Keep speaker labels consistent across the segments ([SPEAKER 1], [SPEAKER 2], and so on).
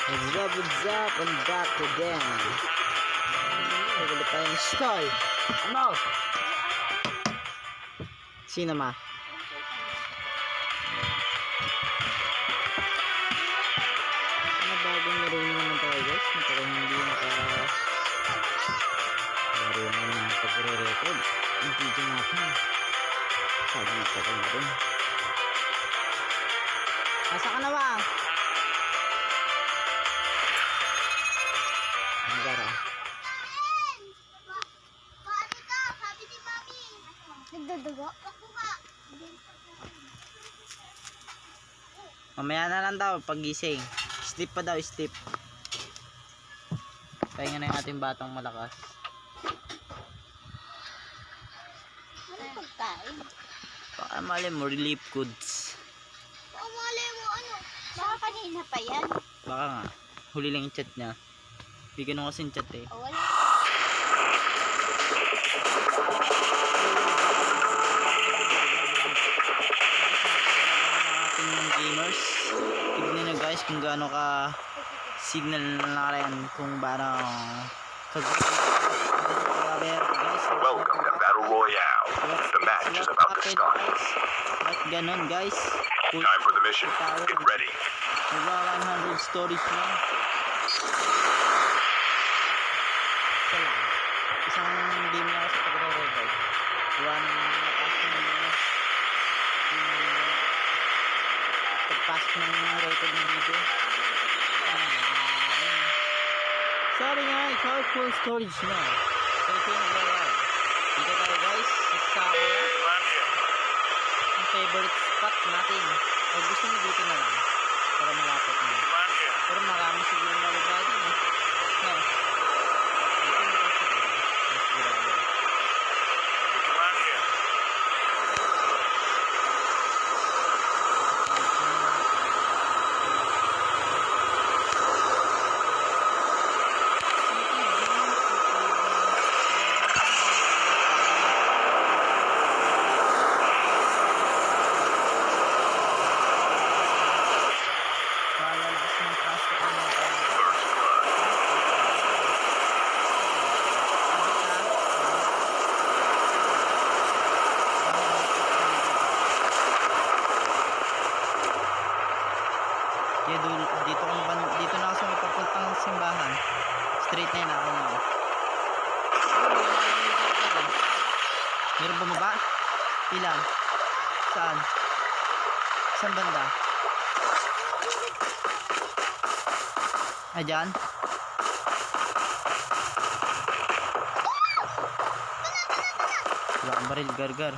[SPEAKER 1] What's up, I'm back again. Naguli tayo ng stall. Ano? Sino ma? Ano bagong laro naman tayo guys? Matagal hindi laro naman ng pagre-record ang video natin. Sabi ko na rin. Asa ka na ba? Nagara.
[SPEAKER 2] Sabi ni Mami. Nagdudugo?
[SPEAKER 1] Mamaya na lang daw pagising. Sleep pa daw, sleep. Kaya na yung ating batang malakas.
[SPEAKER 2] Ano pagkain?
[SPEAKER 1] Baka mali mo, relief goods.
[SPEAKER 2] Malay mo ano? Baka kanina pa yan.
[SPEAKER 1] Baka nga, huli lang yung chat niya. Bigyan mo kasing chat eh.
[SPEAKER 2] O wala.
[SPEAKER 1] Ating gamers, tignan nyo guys kung gaano ka signal na rin kung paano
[SPEAKER 3] Welcome to Battle Royale. The match is about to start.
[SPEAKER 1] At ganon guys.
[SPEAKER 3] Time for the mission. Get ready.
[SPEAKER 1] Nagwa 100 stories na. Isa lang. Isang game na ako sa pagre-record. One pagpasok ng record ng video. Sorry nga, it's all full storage na. So ito yung naglalaro. Dito tayo guys, sa ang favorite spot natin. O gusto mo dito na lang. Para malapit na. Pero marami siguro na lugar din eh. No. Dito na lang siguro. Mas sigurado. Dito na ako sa may papuntang simbahan. Straight na yun ako na. Meron bumaba? Ilan? Saan? Saan banda? Ayan? Wala kang baril, gargar.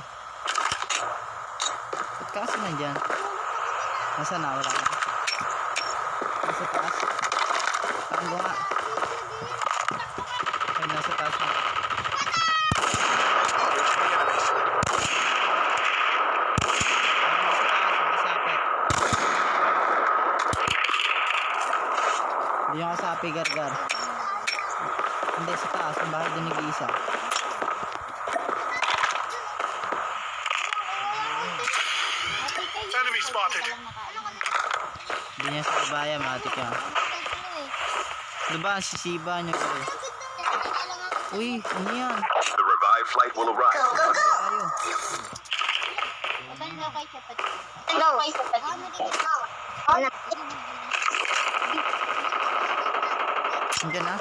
[SPEAKER 1] Ba't ka kasi nandyan? Nasaan na? Wala ka. Nasa taas. Tango nga. Ay, nasa taas na. Hindi yung kasapi, gargar. Hindi, sa taas. Ang bahay din nag-iisa.
[SPEAKER 3] Enemy spotted.
[SPEAKER 1] Hindi niya sa kabayan, matik yan. Diba, sisiba niyo ko. Uy, ano yan?
[SPEAKER 3] The revived flight will arrive.
[SPEAKER 1] Tayo. Nandiyan na?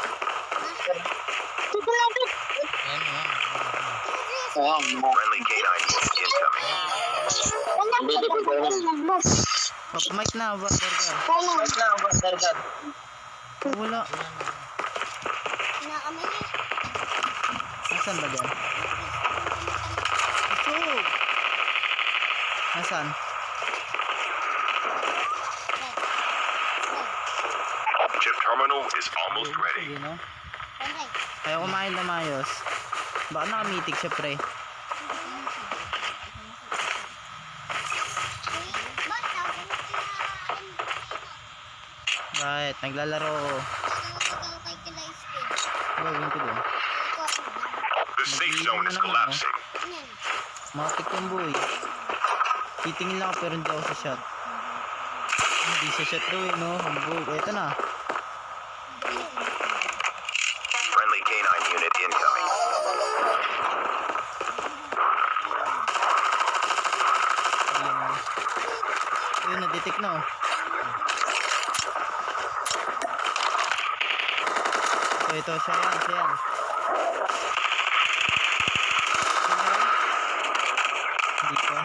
[SPEAKER 3] Friendly canine incoming.
[SPEAKER 1] Papamike na, gargar. Wala. Nasaan ba dyan? Isog! Nasaan?
[SPEAKER 3] Chip terminal is almost ready.
[SPEAKER 1] Sige, no? Ayaw kumain na mayos. Baka nakamitig siya, pre. Right, naglalaro ako. Gawin ko din.
[SPEAKER 3] The safe zone is collapsing.
[SPEAKER 1] Matik yung boy. Titingin lang ako pero hindi ako sa shot. Hindi sa shot daw eh, no? Hambog. Eto na.
[SPEAKER 3] Friendly canine unit incoming.
[SPEAKER 1] Ayun, na-detect na oh. Ito, siya yan. Sino? Hindi pa.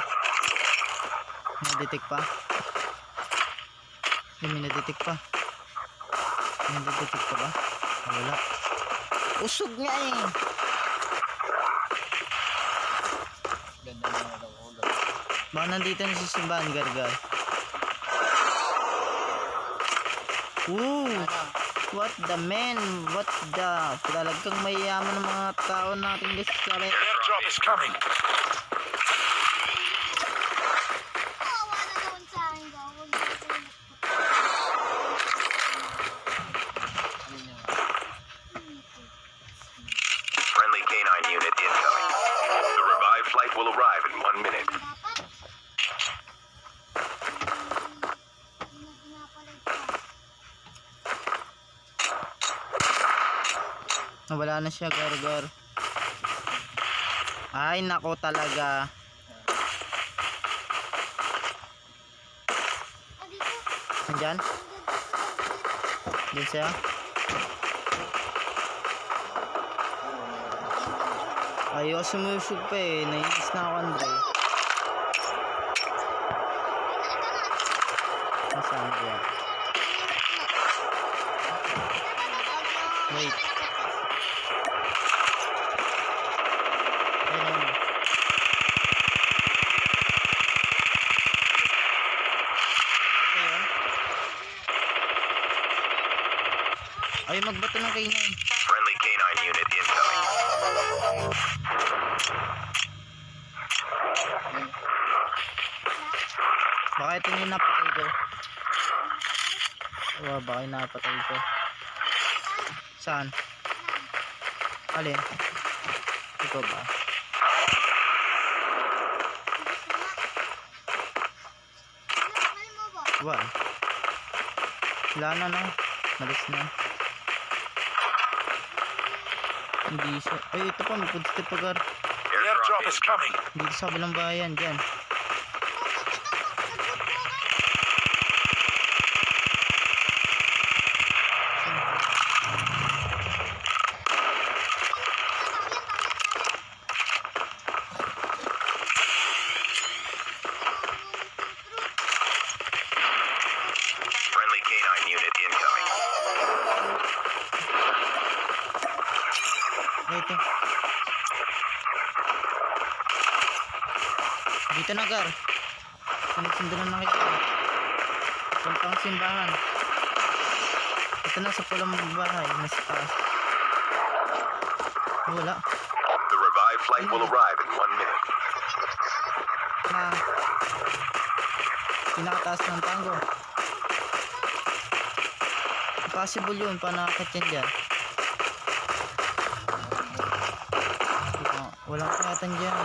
[SPEAKER 1] Na-detect pa. May na-detect pa. Na-detect pa ba? Wala. Usog nga eh.
[SPEAKER 4] Ganda na nga daw ulo.
[SPEAKER 1] Baka nandito na si Simbahan, Gargar. Ooh! What the man? What the? Talagang mayayaman ng mga tao natin guys.
[SPEAKER 3] Airdrop is coming.
[SPEAKER 2] Kawawa na naman sa akin daw. Huwag na ako
[SPEAKER 4] Ano niya?
[SPEAKER 3] Friendly canine unit incoming. The revived flight will arrive in 1 minute.
[SPEAKER 2] dapat. Pinapalag pa.
[SPEAKER 1] Nawala na siya, Gargar. Ay, nako talaga.
[SPEAKER 2] Ah, dito.
[SPEAKER 1] Nandyan? Diyan siya? Ayaw sumusog pa eh. Nainis na ako, Andre. Nasaan ba? Wait. Ayun. Ayun. Ay, magbato ng kainan.
[SPEAKER 3] Friendly canine unit incoming.
[SPEAKER 1] Baka ito yung napatay ko. Baka yung napatay ko. Saan? Alin? Ito ba?
[SPEAKER 2] Ano mo ba?
[SPEAKER 1] Wala na no. Malis na. Hindi siya. Ay, ito pa. May footstep pa, Gar.
[SPEAKER 3] Airdrop is coming.
[SPEAKER 1] Dito sa bilang bayan. Dyan.
[SPEAKER 3] Friendly canine unit incoming.
[SPEAKER 1] Ay, ito. Dito na, Gar. Sunod-sunod na kita. Puntang simbahan. Ito na sa pulang bahay. Nasa taas. Wala.
[SPEAKER 3] The revived flight will arrive in 1 minute.
[SPEAKER 1] Na. Pinakataas ng tango. Possible yun. Panakit yan dyan. Walang kayatan dyan.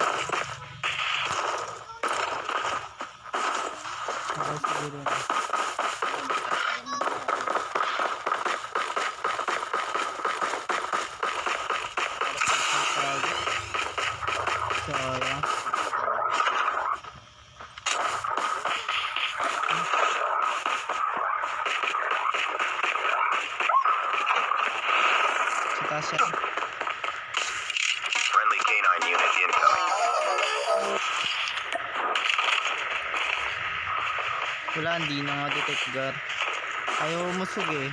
[SPEAKER 1] Okay, siguro na. Sayang. Sa taas siya.
[SPEAKER 3] Friendly canine unit incoming.
[SPEAKER 1] Wala, hindi na nga detect, Gar. Ayaw umusog eh.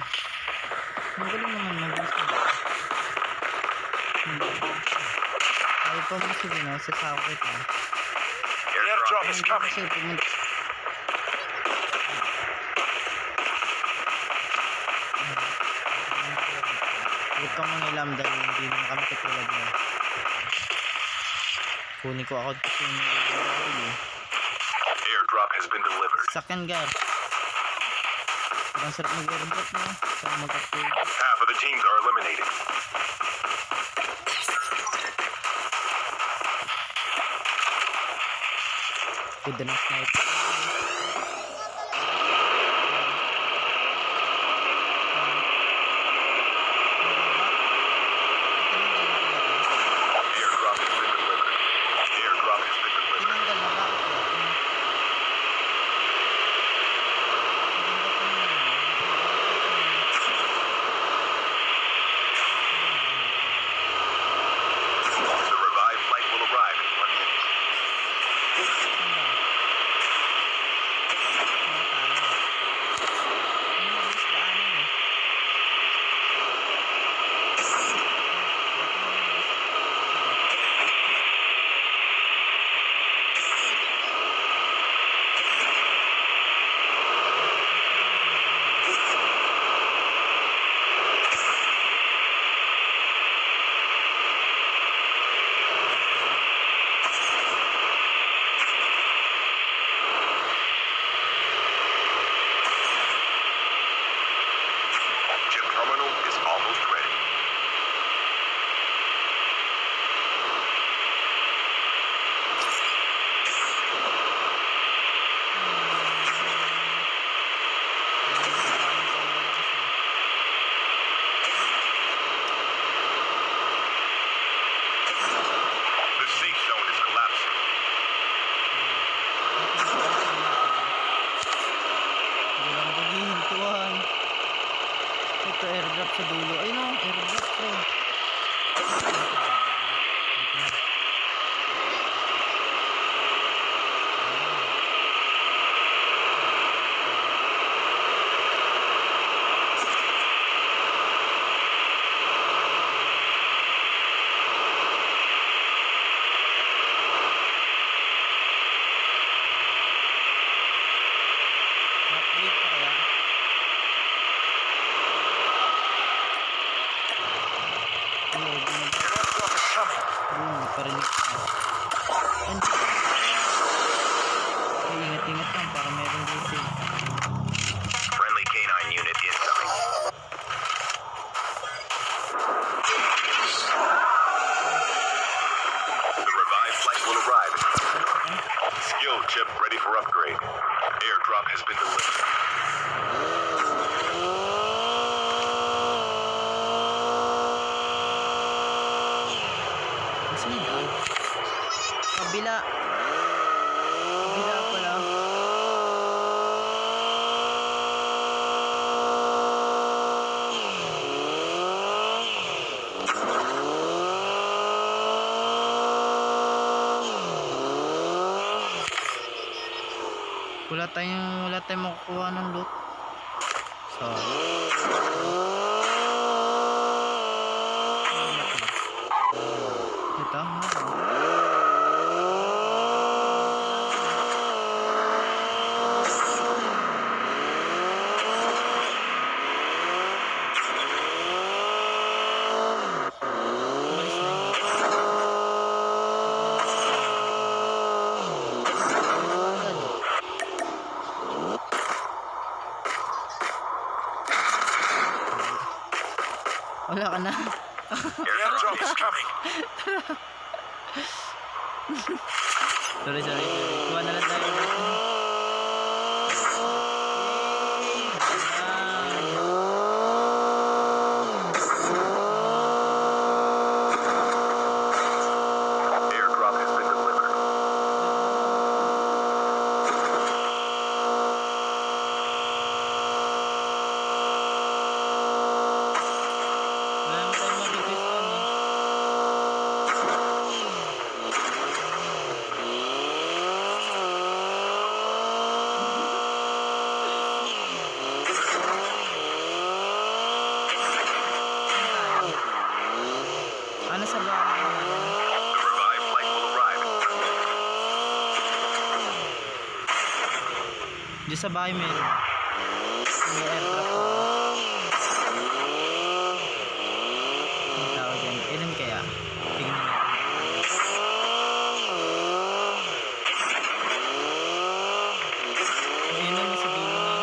[SPEAKER 1] Ang galing naman mag-isog. Ayaw pa umusog eh, no? Sa sakit eh.
[SPEAKER 3] Airdrop is coming.
[SPEAKER 1] Kasi pumunta. Huwag kang mangilam dahil hindi naman kami katulad mo. Kunin ko ako kasi yung
[SPEAKER 3] Airdrop has been delivered.
[SPEAKER 1] sakyan, Gar. Ang sarap mag-airdrop mo. Sa mag-upload.
[SPEAKER 3] Half of the teams are eliminated.
[SPEAKER 1] Good na sniper. Ito airdrop sa dulo. Ay no, airdrop bro. Upgrade pa kaya? Parinig ka. Ingat-ingat lang para meron dito.
[SPEAKER 3] Friendly canine unit incoming. The revived flight will arrive. Skill chip ready for upgrade. Airdrop has been delivered.
[SPEAKER 1] Saan yung daan? Kabila. Kabila pala. Wala tayong makukuha ng loot. So, ito. Umalis na yun. Wala ka na.
[SPEAKER 3] Airdrop is coming.
[SPEAKER 1] Sorry. Kuha na lang tayo.
[SPEAKER 3] Airdrop has been delivered.
[SPEAKER 1] Wala naman tayo mag-request eh. Ano sa bahay?
[SPEAKER 3] The revived flight will arrive.
[SPEAKER 1] Diyan sa bahay meron. May airdrop po. Ang tawag dyan. Ilan kaya? Tingnan natin. Ayun na, nasa dulo na.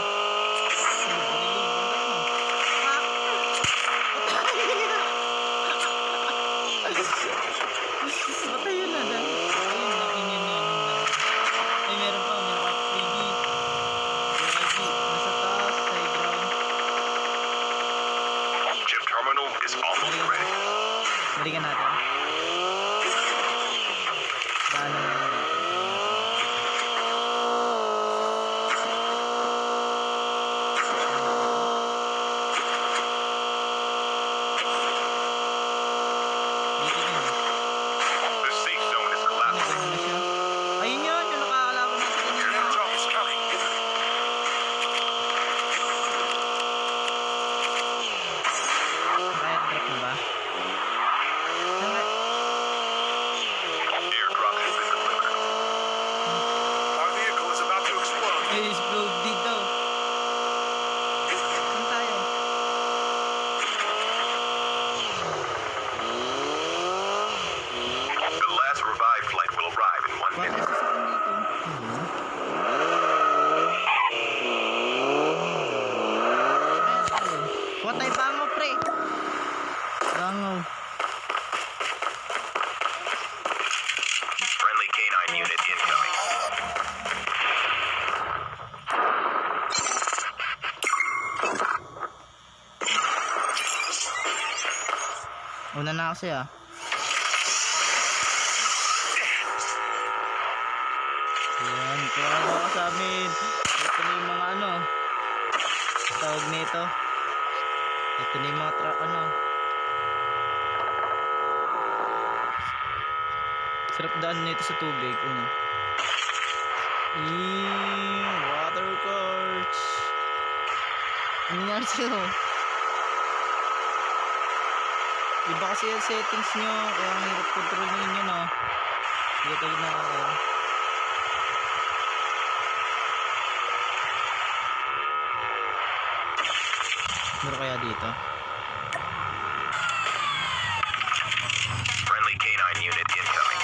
[SPEAKER 1] Patay yun na dahil. Ayun na, yun. Ay, meron pa. Meron pa. Baby. Nasa taas. High ground.
[SPEAKER 3] Chip terminal is almost ready.
[SPEAKER 1] Balikan natin. Daanan na natin. Dito din.
[SPEAKER 3] The safe zone is collapsing.
[SPEAKER 1] Ano na siya? Ayun yun. Yung nakakalaban natin.
[SPEAKER 3] Airdrop is coming.
[SPEAKER 1] Naka-airdrop na ba?
[SPEAKER 3] Airdrop has been delivered. Our vehicle is about to explode.
[SPEAKER 1] Ay, explode dito. Saan tayo?
[SPEAKER 3] The last revived flight will arrive in 1
[SPEAKER 1] Bakit
[SPEAKER 3] minute.
[SPEAKER 1] sasakyan dito? Ayan tayo. Kuha tayo bangaw, pre. Bangaw.
[SPEAKER 3] Friendly canine unit incoming.
[SPEAKER 1] Una na kasi ah. Ayan, kuha mo ka sa amin. Ito na yung mga ano. Tawag nito. Ito na yung mga ano. Sarap daan nito sa tubig. Ano? Water course. Ano nangyari sa'yo? Iba kasi yung settings nyo. Kaya ang hirap control ninyo, no? Hindi tayo na ako. Meron kaya dito?
[SPEAKER 3] Friendly canine unit incoming.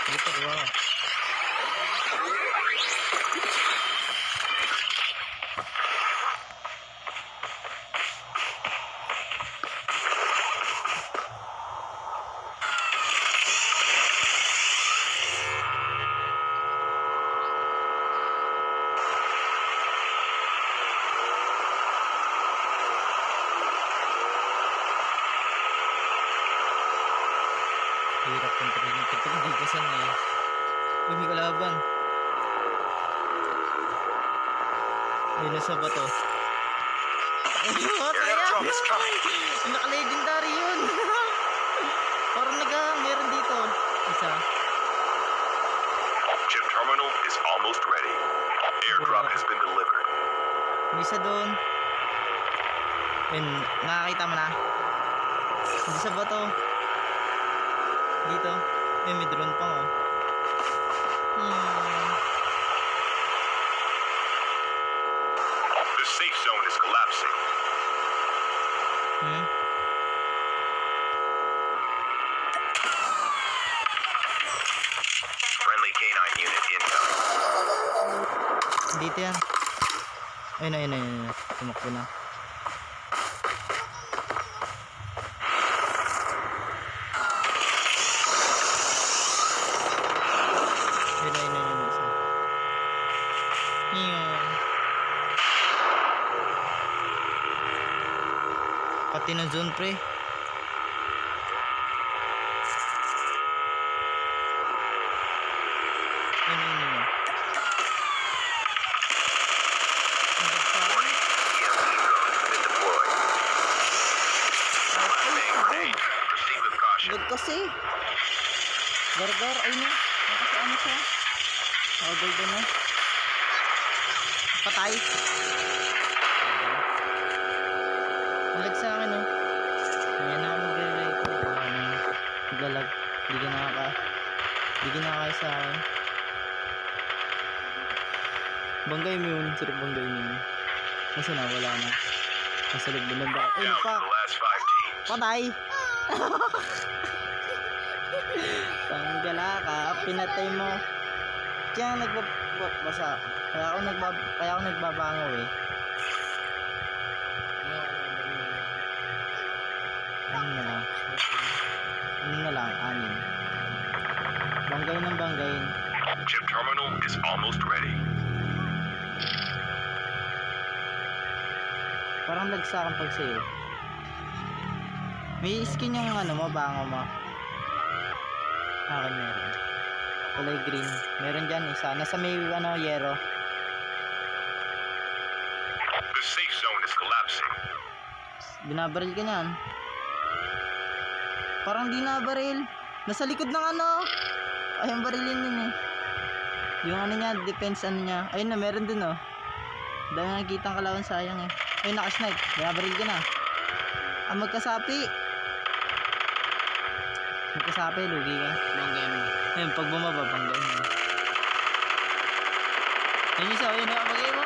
[SPEAKER 1] Dito, diba? Hirap control nito. Ito hindi kasan na eh. Uy, may kalaban. Ayun na sa bato. Ayun,
[SPEAKER 3] Airdrop is coming.
[SPEAKER 1] naka-legendary yun. Parang meron dito. Isa.
[SPEAKER 3] Chip terminal is almost ready. Airdrop has been delivered.
[SPEAKER 1] May isa doon. Ayun, nakakita mo na. Hindi sa bato. Dito. Eh, may drone pa oh.
[SPEAKER 3] The safe zone is collapsing. Friendly canine unit incoming.
[SPEAKER 1] Dito yan. Ayun. Tumakbo na. Ayun. Isa. Pati na zone pre. Ayun.
[SPEAKER 3] EMP drone has been deployed. Maintain. Proceed with caution.
[SPEAKER 1] Lag kasi. Gargar, ayun na. Nakasaan siya. Golden na. Patay. Lag sa akin oh. Ayan na ako magre-record. Naglalag. Hindi ka nakakaya sa akin. Banggay mo yun. Sarap banggay mo yun. Kasi na, wala na. Nasa loob ng ba? Ay,
[SPEAKER 3] Down to
[SPEAKER 1] fuck.
[SPEAKER 3] the last 5 teams.
[SPEAKER 1] Patay! Panggala ka, pinatay mo. Kaya nagbabasa. Kaya ako nagbabangaw eh. Ano na lang, anin. Banggay ng banggay.
[SPEAKER 3] Chip terminal is almost ready.
[SPEAKER 1] Parang lagsakan pag sa'yo. May skin yung ano mo, bango mo. Akin meron. Kulay green. Meron dyan isa. Nasa may ano, yero.
[SPEAKER 3] The safe zone is collapsing.
[SPEAKER 1] Binabaril ka niyan. Parang di nabaril. Nasa likod ng ano. Ay, ang barilin yun eh. Yung ano niya, defense ano niya. Ayun na, meron dun oh. Dahil nakikita ang kalawan, sayang eh. Ayun, nakasnipe. Binabaril ka na. Ah, magkasapi. Magkasapi, lugi ka.
[SPEAKER 4] Banggay mo.
[SPEAKER 1] Ayun, pag bumaba, bangga mo. Ayun isa, ayun, nakabagay mo.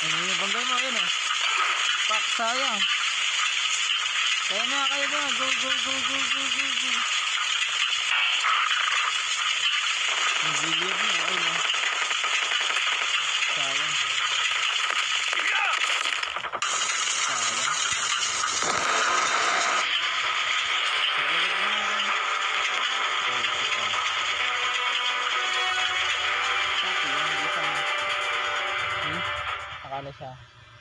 [SPEAKER 1] Ayun, yung banggay mo, ayun oh. Pak, sayang. Kaya mo, go. Ang billiard mo, ayun oh. Sayang. Akala siya.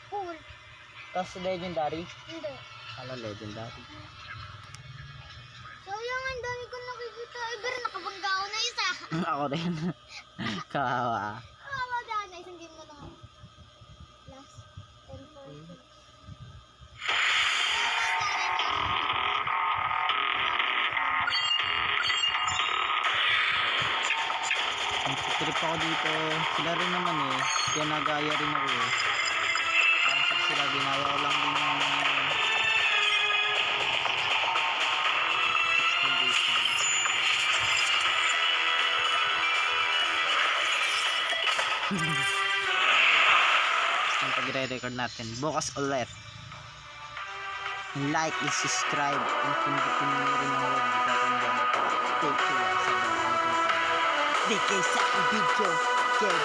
[SPEAKER 2] Cool.
[SPEAKER 1] Tapos legendary.
[SPEAKER 2] Hindi.
[SPEAKER 1] Kala legendary.
[SPEAKER 2] Sayang, ang dami ko nakikita. Pero nakabangga ako na isa.
[SPEAKER 1] Ako rin. Kawawa.
[SPEAKER 2] Wala na, isang game na lang. Last 10 for
[SPEAKER 1] Trip ako dito. Sila rin naman eh. Kaya nagaya rin ako eh. Pag sila ginaya ko lang din yung 16 days na. Ang pagre-record natin. Bukas ulit. Like and subscribe. And pindutin mo rin ang web button dyan. Take care sa mga DK sa video.